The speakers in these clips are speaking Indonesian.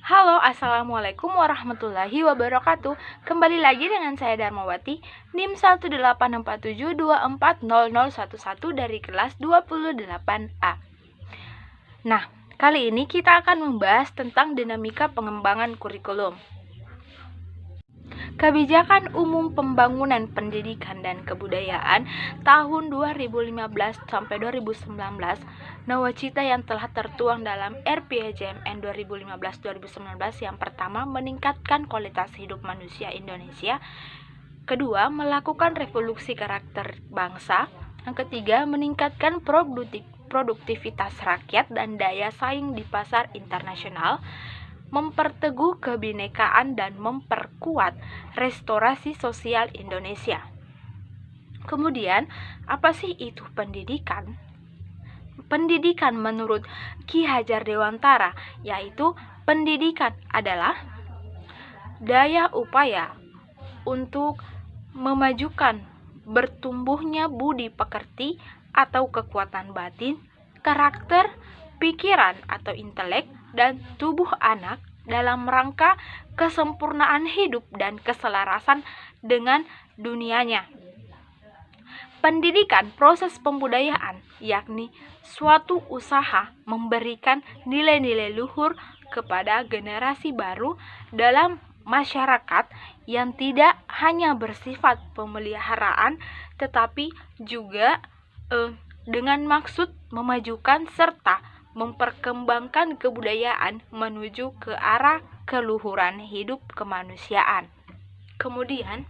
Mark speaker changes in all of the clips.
Speaker 1: Halo, Assalamualaikum warahmatullahi wabarakatuh. Kembali lagi dengan saya Darmawati, NIM 18472400011 dari kelas 28A. Nah, kali ini kita akan membahas tentang dinamika pengembangan kurikulum. Kebijakan Umum Pembangunan Pendidikan dan Kebudayaan tahun 2015 sampai 2019 nawacita yang telah tertuang dalam RPJMN 2015-2019 yang pertama meningkatkan kualitas hidup manusia Indonesia, kedua melakukan revolusi karakter bangsa, yang ketiga meningkatkan produktivitas rakyat dan daya saing di pasar internasional, memperteguh kebinekaan dan memperkuat restorasi sosial Indonesia. Kemudian, apa sih itu pendidikan? Pendidikan menurut Ki Hajar Dewantara, yaitu pendidikan adalah daya upaya untuk memajukan bertumbuhnya budi pekerti atau kekuatan batin, karakter, pikiran atau intelek, dan tubuh anak dalam rangka kesempurnaan hidup dan keselarasan dengan dunianya. Pendidikan proses pembudayaan, yakni suatu usaha memberikan nilai-nilai luhur kepada generasi baru dalam masyarakat yang tidak hanya bersifat pemeliharaan tetapi juga dengan maksud memajukan serta memperkembangkan kebudayaan menuju ke arah keluhuran hidup kemanusiaan. Kemudian,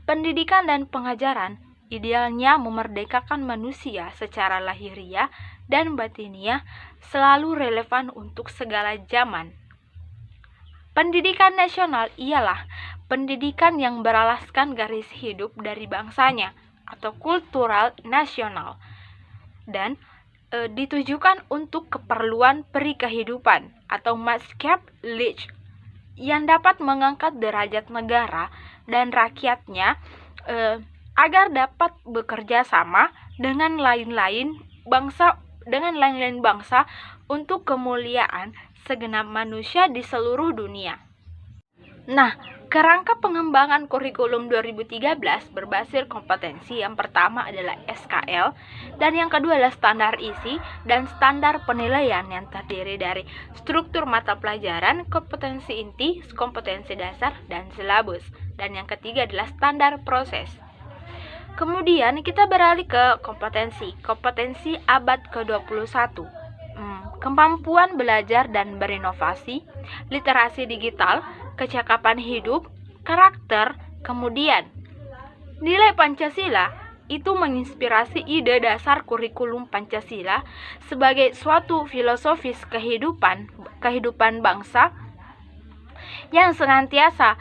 Speaker 1: pendidikan dan pengajaran idealnya memerdekakan manusia secara lahiriah dan batiniah, selalu relevan untuk segala zaman. Pendidikan nasional ialah pendidikan yang beralaskan garis hidup dari bangsanya atau kultural nasional dan ditujukan untuk keperluan perikehidupan atau madcap lich yang dapat mengangkat derajat negara dan rakyatnya agar dapat bekerja sama dengan lain-lain bangsa untuk kemuliaan segenap manusia di seluruh dunia. Nah, kerangka pengembangan kurikulum 2013 berbasis kompetensi. Yang pertama adalah SKL, dan yang kedua adalah standar isi dan standar penilaian yang terdiri dari struktur mata pelajaran, kompetensi inti, kompetensi dasar, dan silabus. Dan yang ketiga adalah standar proses. Kemudian kita beralih ke kompetensi abad ke-21. Kemampuan belajar dan berinovasi, literasi digital, kecakapan hidup, karakter. Kemudian nilai Pancasila itu menginspirasi ide dasar kurikulum Pancasila sebagai suatu filosofis kehidupan bangsa yang senantiasa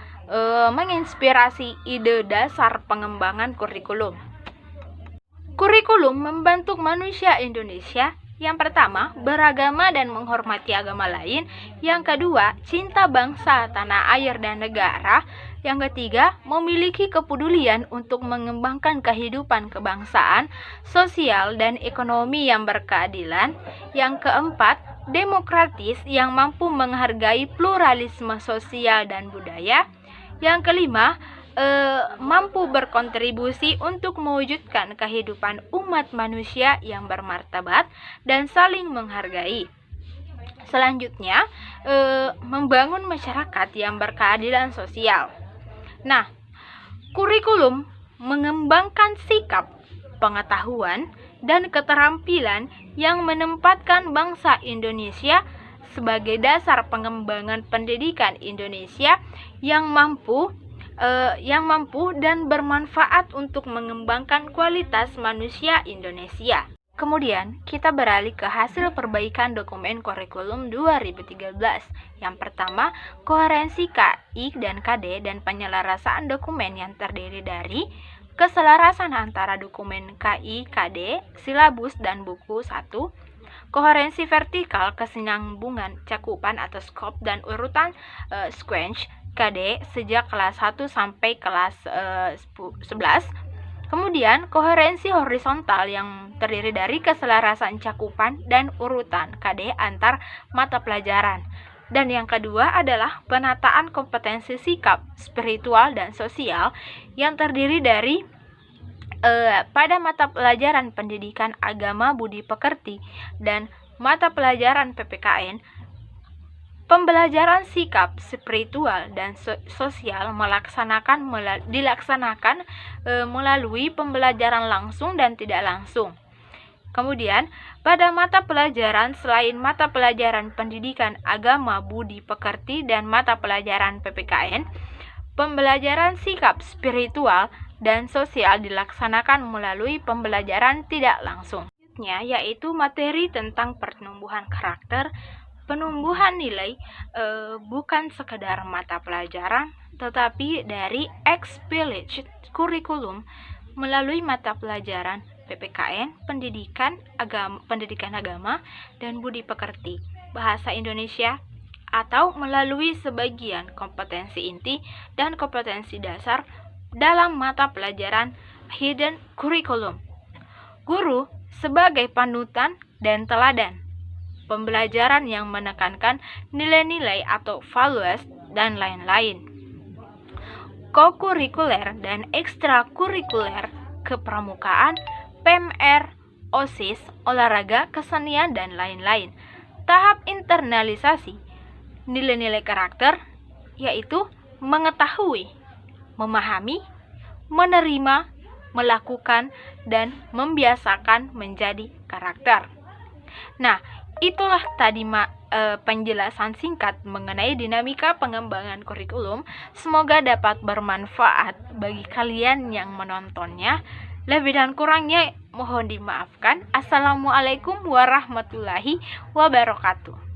Speaker 1: menginspirasi ide dasar pengembangan kurikulum. Kurikulum membentuk manusia Indonesia. Yang pertama, beragama dan menghormati agama lain. Yang kedua, cinta bangsa, tanah air, dan negara. Yang ketiga, memiliki kepedulian untuk mengembangkan kehidupan kebangsaan, sosial, dan ekonomi yang berkeadilan. Yang keempat, demokratis yang mampu menghargai pluralisme sosial dan budaya. Yang kelima, mampu berkontribusi untuk mewujudkan kehidupan umat manusia yang bermartabat dan saling menghargai. Selanjutnya, membangun masyarakat yang berkeadilan sosial. Nah, kurikulum mengembangkan sikap, pengetahuan, dan keterampilan yang menempatkan bangsa Indonesia sebagai dasar pengembangan pendidikan Indonesia yang mampu dan bermanfaat untuk mengembangkan kualitas manusia Indonesia. Kemudian, kita beralih ke hasil perbaikan dokumen kurikulum 2013. Yang pertama, koherensi KI dan KD dan penyelarasaan dokumen yang terdiri dari keselarasan antara dokumen KI, KD, silabus, dan buku 1, koherensi vertikal, kesinambungan cakupan atau skop dan urutan sequence KD sejak kelas 1 sampai kelas 11. Kemudian koherensi horizontal yang terdiri dari keselarasan cakupan dan urutan KD antar mata pelajaran. Dan yang kedua adalah penataan kompetensi sikap, spiritual, dan sosial yang terdiri dari pada mata pelajaran pendidikan agama budi pekerti dan mata pelajaran PPKN, pembelajaran sikap, spiritual, dan sosial dilaksanakan melalui pembelajaran langsung dan tidak langsung. Kemudian, pada mata pelajaran selain mata pelajaran pendidikan agama budi pekerti dan mata pelajaran PPKN, pembelajaran sikap, spiritual, dan sosial dilaksanakan melalui pembelajaran tidak langsung. Selanjutnya yaitu materi tentang pertumbuhan karakter. Penumbuhan nilai bukan sekedar mata pelajaran, tetapi dari explicit kurikulum melalui mata pelajaran PPKN, pendidikan agama, dan budi pekerti, bahasa Indonesia, atau melalui sebagian kompetensi inti dan kompetensi dasar dalam mata pelajaran hidden curriculum. Guru sebagai panutan dan teladan. Pembelajaran yang menekankan nilai-nilai atau values dan lain-lain. Kokurikuler dan ekstrakurikuler, kepramukaan, PMR, OSIS, olahraga, kesenian, dan lain-lain. Tahap internalisasi nilai-nilai karakter yaitu mengetahui, memahami, menerima, melakukan, dan membiasakan menjadi karakter. Nah, itulah tadi penjelasan singkat mengenai dinamika pengembangan kurikulum. Semoga dapat bermanfaat bagi kalian yang menontonnya. Lebih dan kurangnya mohon dimaafkan. Assalamualaikum warahmatullahi wabarakatuh.